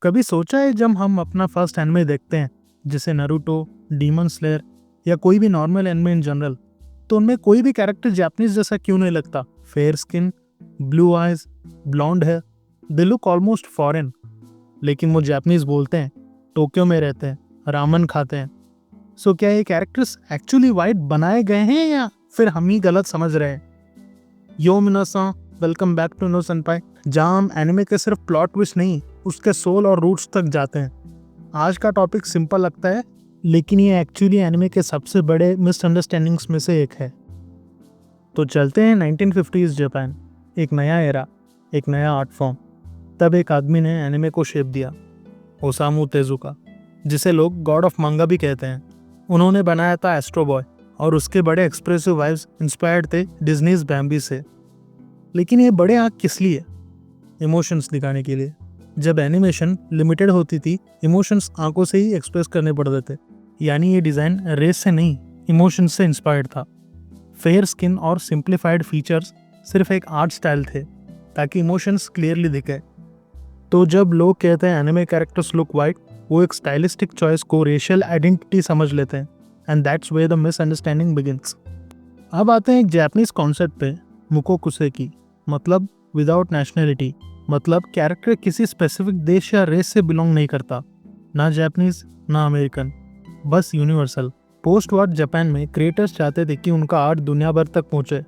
कभी सोचा है जब हम अपना फर्स्ट एनिमे देखते हैं, जैसे नारुतो, डीमन स्लेयर या कोई भी नॉर्मल एनिमे इन जनरल, तो उनमें कोई भी कैरेक्टर जापानीज जैसा क्यों नहीं लगता? Fair skin, blue eyes, blonde hair, they look almost foreign. लेकिन वो जापानीज बोलते हैं, टोक्यो में रहते हैं, रामन खाते हैं। सो क्या ये कैरेक्टर्स एक्चुअली वाइट बनाए गए हैं या फिर हम ही गलत समझ रहे हैं? यो मिनासा, welcome back to know senpai, जहाँ हम एनिमे के सिर्फ प्लॉट ट्विस्ट नहीं, उसके सोल और रूट्स तक जाते हैं। आज का टॉपिक सिंपल लगता है, लेकिन ये एक्चुअली एनिमे के सबसे बड़े मिसअंडरस्टैंडिंग्स में से एक है। तो चलते हैं 1950s जापान, एक नया एरा, एक नया आर्ट फॉर्म। तब एक आदमी ने एनिमे को शेप दिया, ओसामू तेजुका, जिसे लोग गॉड ऑफ मांगा भी कहते हैं। उन्होंने बनाया था एस्ट्रो बॉय, और उसके बड़े एक्सप्रेसिव वाइब्स इंस्पायर्ड थे डिज्नीज बैम्बी से। लेकिन ये बड़े आँख किस लिए? इमोशंस दिखाने के लिए। जब एनिमेशन लिमिटेड होती थी, इमोशंस आंखों से ही एक्सप्रेस करने पड़ते थे। यानी ये डिज़ाइन रेस से नहीं, इमोशंस से इंस्पायर्ड था। फेयर स्किन और सिंप्लीफाइड फीचर्स सिर्फ एक आर्ट स्टाइल थे, ताकि इमोशंस क्लियरली दिखे। तो जब लोग कहते हैं एनिमे कैरेक्टर्स लुक वाइट, वो एक स्टाइलिस्टिक चॉइस को रेशियल आइडेंटिटी समझ लेते हैं, and that's where the misunderstanding begins. अब आते हैं एक जापानीज कॉन्सेप्ट पे, मुकोकुसेकी, मतलब विदाउट नेशनैलिटी। मतलब कैरेक्टर किसी स्पेसिफिक देश या रेस से बिलोंग नहीं करता, ना जापानीज ना अमेरिकन, बस यूनिवर्सल। पोस्ट वॉर जापान में क्रिएटर्स चाहते थे कि उनका आर्ट दुनिया भर तक पहुंचे,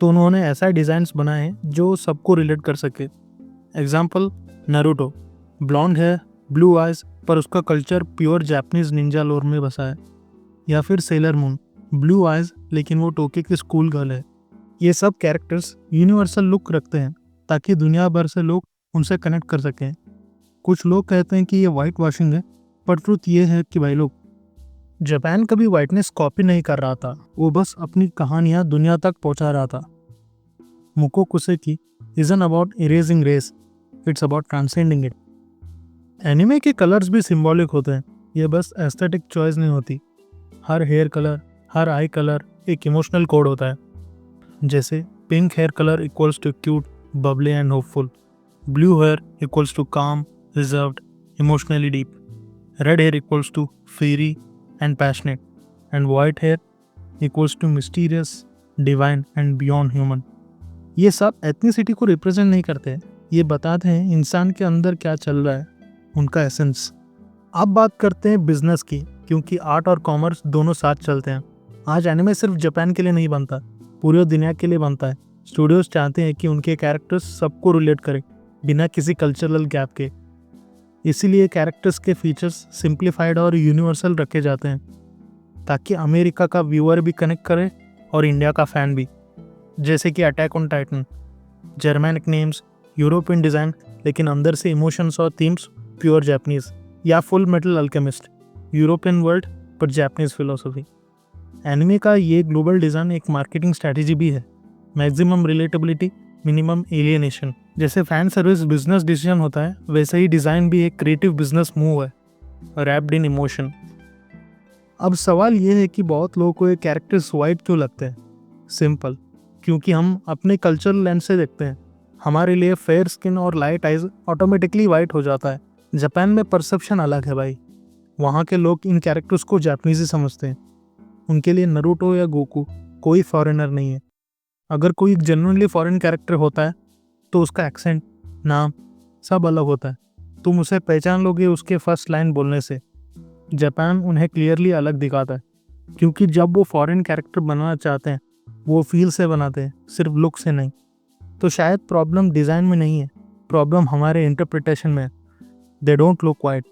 तो उन्होंने ऐसा डिज़ाइंस बनाए जो सबको रिलेट कर सके। एग्जाम्पल, नारुतो, ब्लॉन्ड है, ब्लू आइज, पर उसका कल्चर प्योर जापानीज निंजा लोर में बसा है। या फिर सेलर मून, ब्लू आइज लेकिन वो टोक्यो की स्कूल गर्ल है। ये सब कैरेक्टर्स यूनिवर्सल लुक रखते हैं, ताकि दुनिया भर से लोग उनसे कनेक्ट कर सकें। कुछ लोग कहते हैं कि ये वाइट वॉशिंग है, पर ट्रुथ ये है कि भाई लोग, जापान कभी वाइटनेस कॉपी नहीं कर रहा था, वो बस अपनी कहानियाँ दुनिया तक पहुंचा रहा था। मुकोकुसेकी isn't about erasing race, it's about transcending it. Anime के कलर्स भी सिंबॉलिक होते हैं, ये बस एस्थेटिक चॉइस नहीं होती। हर हेयर कलर, हर आई कलर एक इमोशनल कोड होता है। जैसे pink hair colour equals to cute, bubbly and hopeful. Blue hair equals to calm, reserved, emotionally deep. Red hair equals to fiery and passionate. And white hair equals to mysterious, divine and beyond human. ये सब ethnicity को represent नहीं करते, ये बताते हैं इंसान के अंदर क्या चल रहा है, उनका एसेंस। अब बात करते हैं बिजनेस की, क्योंकि आर्ट और कॉमर्स दोनों साथ चलते हैं। आज एनिमे सिर्फ जापान के लिए नहीं बनता, पूरी दुनिया के लिए बनता है। स्टूडियोज चाहते हैं कि उनके कैरेक्टर्स सबको रिलेट करें, बिना किसी कल्चरल गैप के। इसीलिए कैरेक्टर्स के फीचर्स सिंप्लीफाइड और यूनिवर्सल रखे जाते हैं, ताकि अमेरिका का व्यूअर भी कनेक्ट करे और इंडिया का फैन भी। जैसे कि attack on Titan, Germanic names, European design, लेकिन अंदर से इमोशंस और थीम्स प्योर जापानीज। या full metal alchemist, European world पर जापानीज फिलोसफी। एनिमे का ये ग्लोबल डिज़ाइन एक मार्केटिंग स्ट्रैटेजी भी है। Maximum relatability, minimum alienation. जैसे फैन सर्विस बिजनेस डिसीजन होता है, वैसे ही डिज़ाइन भी एक क्रिएटिव बिजनेस मूव है, रैप्ड इन इमोशन। अब सवाल ये है कि बहुत लोगों को ये कैरेक्टर्स वाइट क्यों लगते हैं? सिंपल, क्योंकि हम अपने कल्चरल लेंस से देखते हैं। हमारे लिए फेयर स्किन और लाइट आइज ऑटोमेटिकली वाइट हो जाता है। जापान में परसेप्शन अलग है भाई। वहाँ के लोग इन कैरेक्टर्स को जापानीज ही समझते हैं। उनके लिए नारुतो या गोकू कोई फॉरेनर नहीं है। अगर कोई जेन्युइनली फॉरेन कैरेक्टर होता है, तो उसका एक्सेंट, नाम सब अलग होता है। तुम उसे पहचान लोगे उसके फर्स्ट लाइन बोलने से। जापान उन्हें क्लियरली अलग दिखाता है, क्योंकि जब वो फॉरेन कैरेक्टर बनाना चाहते हैं, वो फील से बनाते हैं, सिर्फ लुक से नहीं। तो शायद प्रॉब्लम डिज़ाइन में नहीं है, प्रॉब्लम हमारे इंटरप्रिटेशन में है। They don't look white,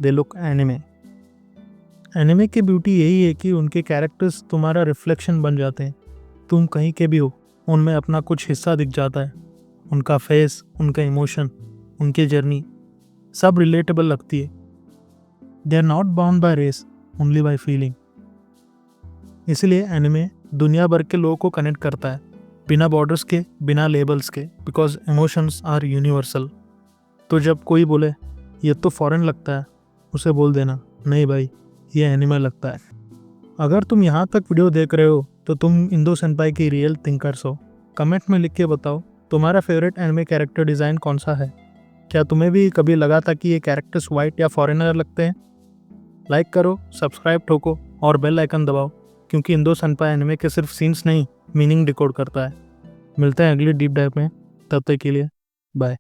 they look anime. Anime की ब्यूटी यही है कि उनके कैरेक्टर्स तुम्हारा रिफ्लेक्शन बन जाते हैं। तुम कहीं के भी हो, उनमें अपना कुछ हिस्सा दिख जाता है। उनका फेस, उनका इमोशन, उनकी जर्नी सब रिलेटेबल लगती है। They are not bound by race, only by feeling. इसलिए एनिमे दुनिया भर के लोगों को कनेक्ट करता है, बिना बॉर्डर्स के, बिना लेबल्स के, बिकॉज इमोशंस आर यूनिवर्सल। तो जब कोई बोले ये तो फॉरेन लगता है, उसे बोल देना, नहीं भाई, ये एनिमे लगता है। अगर तुम यहाँ तक वीडियो देख रहे हो, तो तुम इंदो सेंपाई की रियल थिंकर्स हो। कमेंट में लिख के बताओ तुम्हारा फेवरेट एनिमे कैरेक्टर डिज़ाइन कौन सा है। क्या तुम्हें भी कभी लगा था कि ये कैरेक्टर्स वाइट या फॉरेनर लगते हैं? लाइक करो, सब्सक्राइब ठोको और बेल आइकन दबाओ, क्योंकि इंदो सनपाई एनिमे के सिर्फ सीन्स नहीं, मीनिंग डिकोड करता है। मिलते हैं अगली डीप डाइव में, तब तक के लिए बाय।